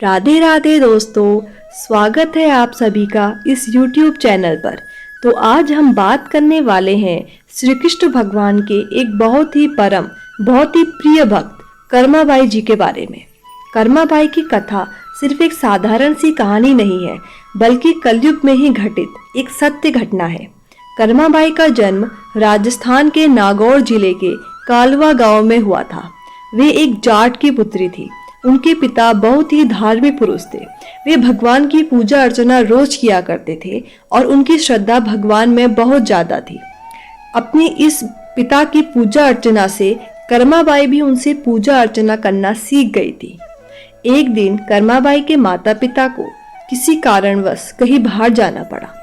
राधे राधे दोस्तों, स्वागत है आप सभी का इस YouTube चैनल पर। तो आज हम बात करने वाले हैं श्री कृष्ण भगवान के एक बहुत ही परम, बहुत ही प्रिय भक्त कर्माबाई जी के बारे में। कर्माबाई की कथा सिर्फ एक साधारण सी कहानी नहीं है, बल्कि कलयुग में ही घटित एक सत्य घटना है। कर्माबाई का जन्म राजस्थान के नागौर जिले के कालवा गांव में हुआ था। वे एक जाट की पुत्री थी। उनके पिता बहुत ही धार्मिक पुरुष थे। वे भगवान की पूजा अर्चना रोज किया करते थे और उनकी श्रद्धा भगवान में बहुत ज्यादा थी। अपनी इस पिता की पूजा अर्चना से कर्माबाई भी उनसे पूजा अर्चना करना सीख गई थी। एक दिन कर्माबाई के माता पिता को किसी कारणवश कहीं बाहर जाना पड़ा,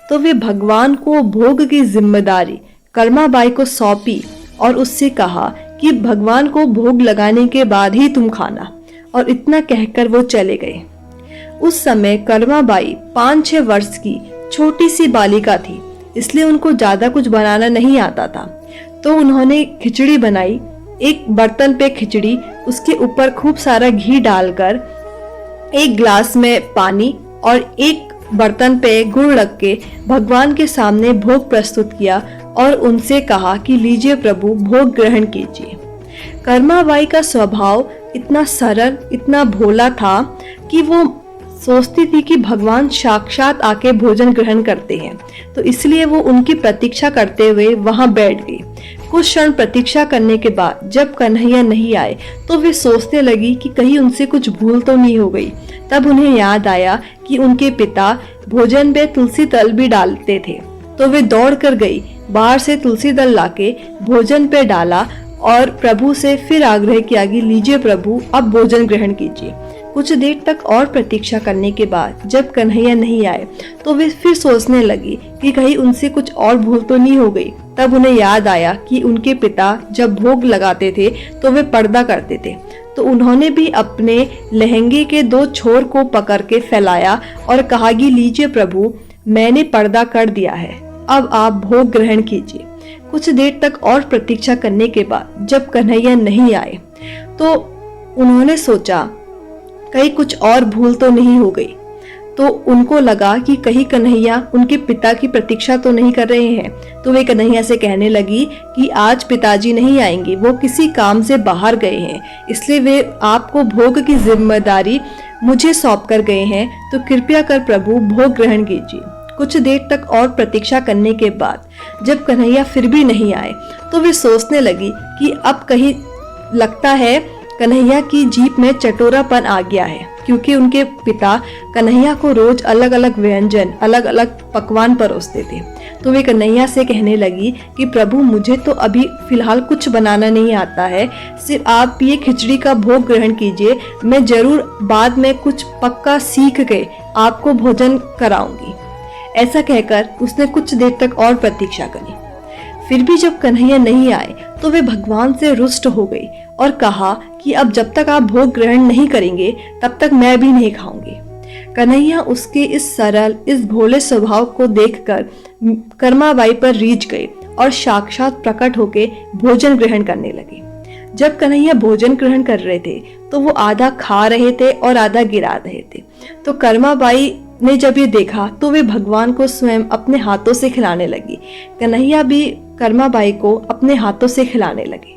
तो वे भगवान को भोग की जिम्मेदारी कर्माबाई को सौंपी और उससे कहा कि भगवान को भोग लगाने के बाद ही तुम खाना, और इतना कहकर वो चले गए। उस समय कर्माबाई 5-6 वर्ष की छोटी सी बालिका थी, इसलिए उनको ज्यादा कुछ बनाना नहीं आता था। तो उन्होंने खिचड़ी बनाई। एक बर्तन पे खिचड़ी, उसके ऊपर खूब सारा घी डालकर एक ग्लास में पानी और एक बर्तन पे गुड़ रख के भगवान के सामने भोग प्रस्तुत किया और उनसे कहा कि लीजिए प्रभु, भोग ग्रहण कीजिए। कर्माबाई का स्वभाव इतना सरल, इतना भोला था कि वो सोचती थी कि भगवान साक्षात आके भोजन ग्रहण करते हैं, तो इसलिए वो उनकी प्रतीक्षा करते हुए वहां बैठ गई। कुछ क्षण प्रतीक्षा करने के बाद जब कन्हैया नहीं आए, तो वे सोचने लगी कि कहीं उनसे कुछ भूल तो नहीं हो गई। तब उन्हें याद आया कि उनके पिता भोजन में तुलसी दल भी डालते थे, तो वे दौड़ कर गई, बाहर से तुलसी दल लाके भोजन पे डाला और प्रभु से फिर आग्रह किया कि लीजिए प्रभु, अब भोजन ग्रहण कीजिए। कुछ देर तक और प्रतीक्षा करने के बाद जब कन्हैया नहीं आए, तो वे फिर सोचने लगी कि कहीं उनसे कुछ और भूल तो नहीं हो गई। तब उन्हें याद आया कि उनके पिता जब भोग लगाते थे तो वे पर्दा करते थे, तो उन्होंने भी अपने लहंगे के 2 छोर को पकड़ के फैलाया और कहा कि लीजिए प्रभु, मैंने पर्दा कर दिया है, अब आप भोग ग्रहण कीजिए। कुछ देर तक और प्रतीक्षा करने के बाद जब कन्हैया नहीं आए, तो उन्होंने सोचा कहीं कुछ और भूल तो नहीं हो गई। तो उनको लगा कि कहीं कन्हैया उनके पिता की प्रतीक्षा तो नहीं कर रहे हैं। तो वे कन्हैया से कहने लगी कि आज पिताजी नहीं आएंगे, वो किसी काम से बाहर गए हैं, इसलिए वे आपको भोग की जिम्मेदारी मुझे सौंप कर गए हैं, तो कृपया कर प्रभु भोग ग्रहण कीजिए। कुछ देर तक और प्रतीक्षा करने के बाद जब कन्हैया फिर भी नहीं आए, तो वे सोचने लगी कि अब कहीं लगता है कन्हैया की जीभ में चटोरापन आ गया है, क्योंकि उनके पिता कन्हैया को रोज अलग अलग व्यंजन, अलग अलग पकवान परोसते थे। तो वे कन्हैया से कहने लगी कि प्रभु, मुझे तो अभी फिलहाल कुछ बनाना नहीं आता है, सिर्फ आप ये खिचड़ी का भोग ग्रहण कीजिए, मैं जरूर बाद में कुछ पक्का सीख के आपको भोजन कराऊंगी। ऐसा कहकर उसने कुछ देर तक और प्रतीक्षा करी। फिर भी जब कन्हैया नहीं आए, तो वे भगवान से रुष्ट हो गई और कहा कि अब जब तक आप भोग ग्रहण नहीं करेंगे, तब तक मैं भी नहीं खाऊंगी। कन्हैया उसके इस सरल, इस भोले स्वभाव को देखकर कर्माबाई पर रीझ गई और साक्षात प्रकट होके भोजन ग्रहण करने लगे। जब कन्हैया भोजन ग्रहण कर रहे थे, तो वो आधा खा रहे थे और आधा गिरा रहे थे। तो कर्माबाई ने जब ये देखा, तो वे भगवान को स्वयं अपने हाथों से खिलाने लगी। कन्हैया भी कर्माबाई को अपने हाथों से खिलाने लगे।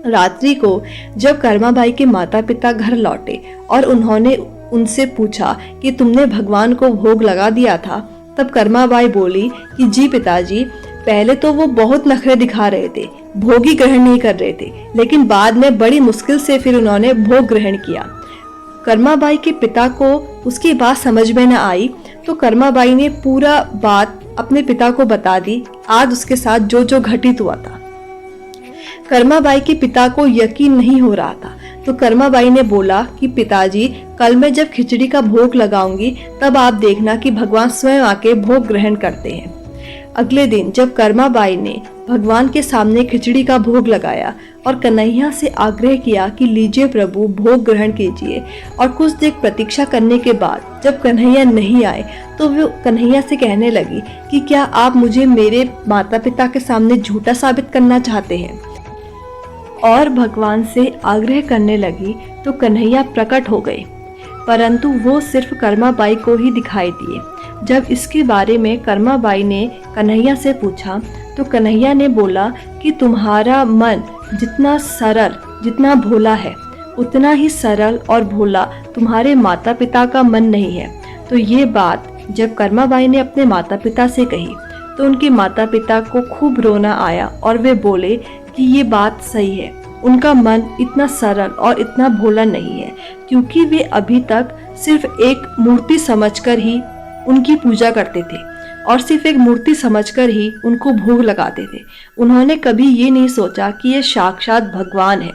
रात्रि को जब कर्माबाई के माता पिता घर लौटे और उन्होंने उनसे पूछा कि तुमने भगवान को भोग लगा दिया था, तब कर्माबाई बोली कि जी पिताजी, पहले तो वो बहुत नखरे दिखा रहे थे, भोग ही ग्रहण नहीं कर रहे थे, लेकिन बाद में बड़ी मुश्किल से फिर उन्होंने भोग ग्रहण किया। कर्माबाई के पिता को उसकी बात समझ में न आई, तो कर्माबाई ने पूरा बात अपने पिता को बता दी, आज उसके साथ जो जो घटित हुआ था। कर्माबाई के पिता को यकीन नहीं हो रहा था, तो कर्माबाई ने बोला कि पिताजी, कल मैं जब खिचड़ी का भोग लगाऊंगी, तब आप देखना कि भगवान स्वयं आके भोग ग्रहण करते हैं। अगले दिन जब कर्माबाई ने भगवान के सामने खिचड़ी का भोग लगाया और कन्हैया से आग्रह किया कि लीजिए प्रभु, भोग ग्रहण कीजिए, और कुछ देर प्रतीक्षा करने के बाद जब कन्हैया नहीं आए, तो वो कन्हैया से कहने लगी कि क्या आप मुझे मेरे माता पिता के सामने झूठा साबित करना चाहते हैं। और भगवान से आग्रह करने लगी, तो कन्हैया प्रकट हो गए। परंतु वो सिर्फ कर्माबाई को ही दिखाई दिए। जब इसके बारे में कर्माबाई ने कन्हैया से पूछा तो कन्हैया ने बोला कि तुम्हारा मन जितना सरल, जितना भोला है, उतना ही सरल और भोला तुम्हारे माता पिता का मन नहीं है। तो ये बात जब कर्माबाई ने अपने माता पिता से कही तो उनके माता पिता को खूब रोना आया और वे बोले कि ये बात सही है, उनका मन इतना सरल और इतना भोला नहीं है, क्योंकि वे अभी तक सिर्फ एक मूर्ति समझकर ही उनकी पूजा करते थे और सिर्फ एक मूर्ति समझकर ही उनको भोग लगाते थे। उन्होंने कभी ये नहीं सोचा कि ये साक्षात भगवान है।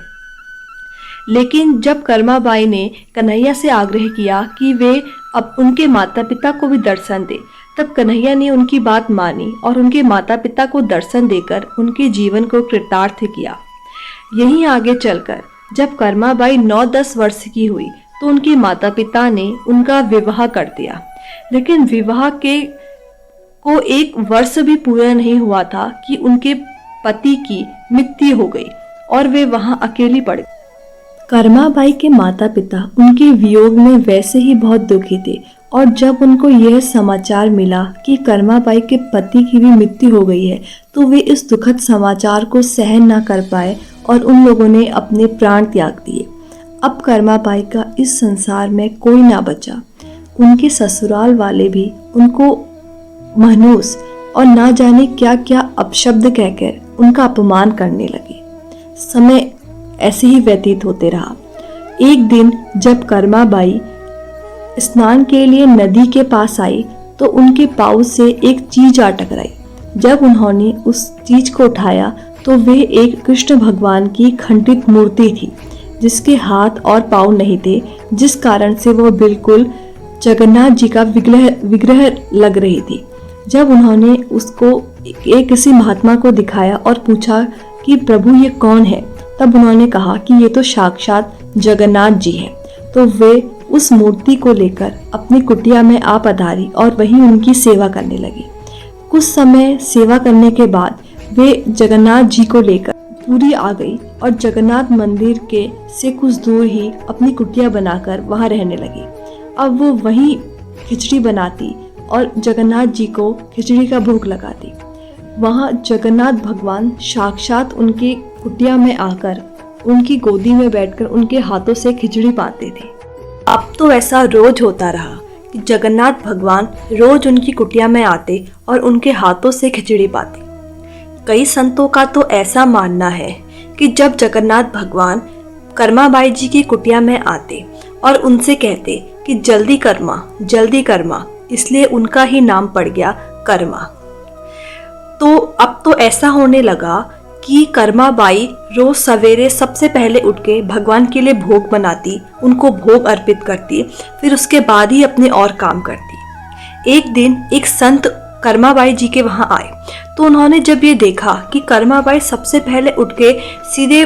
लेकिन जब कर्माबाई ने कन्हैया से आग्रह किया कि वे अब उनके माता पिता को भी दर्शन दे, तब कन्हैया ने उनकी बात मानी और उनके माता पिता को दर्शन देकर उनके जीवन को कृतार्थ किया। यहीं आगे चलकर जब कर्माबाई 9-10 वर्ष की हुई तो उनके माता पिता ने उनका विवाह कर दिया। लेकिन विवाह को 1 वर्ष भी पूरा नहीं हुआ था कि उनके पति की मृत्यु हो गई और वे वहां अकेली पड़ गई। कर्माबाई के माता पिता उनके वियोग में वैसे ही बहुत दुखी थे और जब उनको यह समाचार मिला कि कर्माबाई के पति की भी मृत्यु हो गई है तो वे इस दुखद समाचार को सहन न कर पाए और उन लोगों ने अपने प्राण त्याग दिए। अब कर्माबाई का इस संसार में कोई ना बचा। उनके ससुराल वाले भी उनको मनहूस और ना जाने क्या क्या अपशब्द कहकर उनका अपमान करने लगे। समय ऐसे ही व्यतीत होते रहा। एक दिन जब कर्माबाई स्नान के लिए नदी के पास आई तो उनके पाँव से एक चीज आ टकराई। जब उन्होंने उस चीज को उठाया तो वे एक कृष्ण भगवान की खंडित मूर्ति थी जिसके हाथ और पाँव नहीं थे, जिस कारण से वह बिल्कुल जगन्नाथ जी का विग्रह लग रही थी। जब उन्होंने उसको एक किसी महात्मा को दिखाया और पूछा कि प्रभु ये कौन है, तब उन्होंने कहा कि ये तो साक्षात जगन्नाथ जी हैं। तो वे उस मूर्ति को लेकर अपनी कुटिया में आ पधारी और वहीं उनकी सेवा करने लगी। कुछ समय सेवा करने के बाद वे जगन्नाथ जी को लेकर पूरी आ गई और जगन्नाथ मंदिर के से कुछ दूर ही अपनी कुटिया बनाकर वहां रहने लगी। अब वो वहीं खिचड़ी बनाती और जगन्नाथ जी को खिचड़ी का भोग लगाती। वहां जगन्नाथ भगवान साक्षात उनके कुटिया में आकर उनकी गोदी में बैठकर उनके हाथों से खिचड़ी पाते थे। अब तो ऐसा रोज होता रहा कि जगन्नाथ भगवान रोज उनकी कुटिया में आते और उनके हाथों से खिचड़ी पाते। कई संतों का तो ऐसा मानना है कि जब जगन्नाथ भगवान कर्माबाई जी की कुटिया में आते और उनसे कहते कि जल्दी कर्मा, इसलिए उनका ही नाम पड़ गया कर्मा। तो अब तो ऐसा होने लगा कि कर्माबाई रोज सवेरे सबसे पहले उठ के भगवान के लिए भोग बनाती, उनको भोग अर्पित करती, फिर उसके बाद ही अपने और काम करती। एक दिन एक संत कर्माबाई जी के वहां आए तो उन्होंने जब ये देखा कि कर्माबाई सबसे पहले उठ के सीधे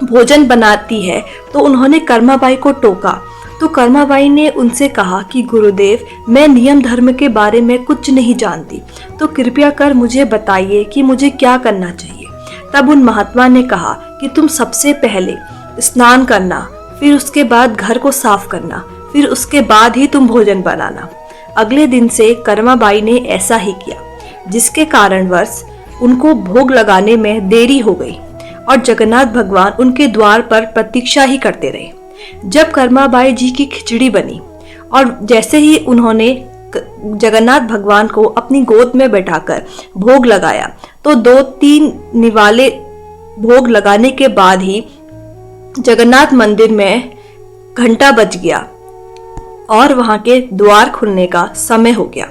भोजन बनाती है तो उन्होंने कर्माबाई को टोका। तो कर्माबाई ने उनसे कहा कि गुरुदेव, मैं नियम धर्म के बारे में कुछ नहीं जानती, तो कृपया कर मुझे बताइए कि मुझे क्या करना चाहिए। तब उन महात्मा ने कहा कि तुम सबसे पहले स्नान करना, फिर उसके बाद घर को साफ करना, फिर उसके बाद ही तुम भोजन बनाना। अगले दिन से कर्माबाई ने ऐसा ही किया, जिसके कारणवश उनको भोग लगाने में देरी हो गई और जगन्नाथ भगवान उनके द्वार पर प्रतीक्षा ही करते रहे। जब कर्माबाई जी की खिचड़ी बनी और जैसे ही उन्होंने जगन्नाथ भगवान को अपनी गोद में बैठाकर भोग लगाया तो 2-3 निवाले भोग लगाने के बाद ही जगन्नाथ मंदिर में घंटा बज गया और वहां के द्वार खुलने का समय हो गया।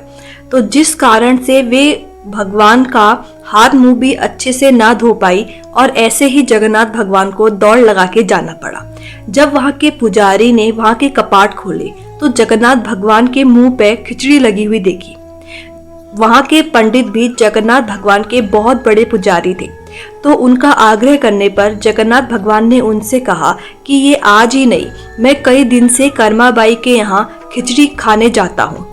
तो जिस कारण से वे भगवान का हाथ मुंह भी अच्छे से ना धो पाई और ऐसे ही जगन्नाथ भगवान को दौड़ लगा के जाना पड़ा। जब वहां के पुजारी ने वहां के कपाट खोले तो जगन्नाथ भगवान के मुंह पे खिचड़ी लगी हुई देखी। वहां के पंडित भी जगन्नाथ भगवान के बहुत बड़े पुजारी थे, तो उनका आग्रह करने पर जगन्नाथ भगवान ने उनसे कहा कि ये आज ही नहीं, मैं कई दिन से कर्माबाई के यहाँ खिचड़ी खाने जाता हूँ।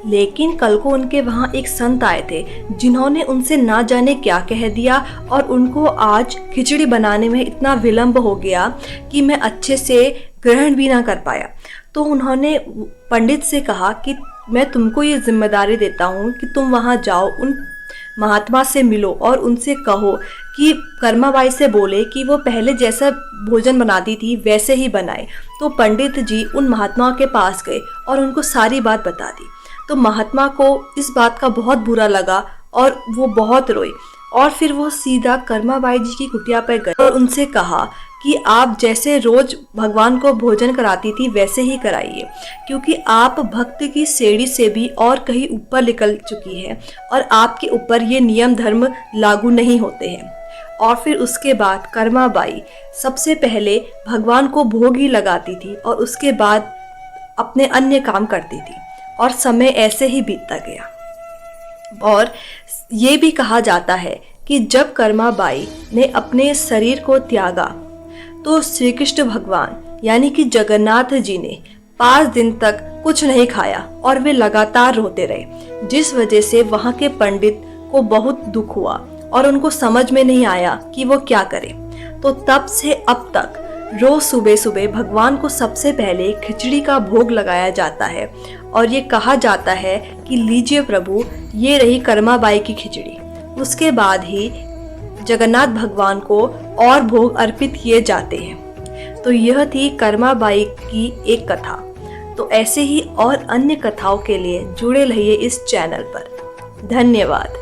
लेकिन कल को उनके वहाँ एक संत आए थे जिन्होंने उनसे ना जाने क्या कह दिया और उनको आज खिचड़ी बनाने में इतना विलंब हो गया कि मैं अच्छे से ग्रहण भी ना कर पाया। तो उन्होंने पंडित से कहा कि मैं तुमको ये जिम्मेदारी देता हूँ कि तुम वहाँ जाओ, उन महात्मा से मिलो और उनसे कहो कि कर्माबाई से बोले कि वो पहले जैसा भोजन बनाती थी वैसे ही बनाए। तो पंडित जी उन महात्मा के पास गए और उनको सारी बात बता दी। तो महात्मा को इस बात का बहुत बुरा लगा और वो बहुत रोए और फिर वो सीधा कर्माबाई जी की कुटिया पर गए और उनसे कहा कि आप जैसे रोज भगवान को भोजन कराती थी वैसे ही कराइए, क्योंकि आप भक्त की सीढ़ी से भी और कहीं ऊपर निकल चुकी है और आपके ऊपर ये नियम धर्म लागू नहीं होते हैं। और फिर उसके बाद कर्माबाई सबसे पहले भगवान को भोग ही लगाती थी और उसके बाद अपने अन्य काम करती थी और समय ऐसे ही बीतता गया। और ये भी कहा जाता है कि जब कर्माबाई ने अपने शरीर को त्यागा तो श्री कृष्ण भगवान यानी कि जगन्नाथ जी ने 5 दिन तक कुछ नहीं खाया और वे लगातार रोते रहे, जिस वजह से वहाँ के पंडित को बहुत दुख हुआ और उनको समझ में नहीं आया कि वो क्या करे। तो तब से अब तक रोज सुबह सुबह भगवान को सबसे पहले खिचड़ी का भोग लगाया जाता है और ये कहा जाता है कि लीजिए प्रभु, ये रही कर्माबाई की खिचड़ी। उसके बाद ही जगन्नाथ भगवान को और भोग अर्पित किए जाते हैं। तो यह थी कर्माबाई की एक कथा। तो ऐसे ही और अन्य कथाओं के लिए जुड़े रहिए इस चैनल पर। धन्यवाद।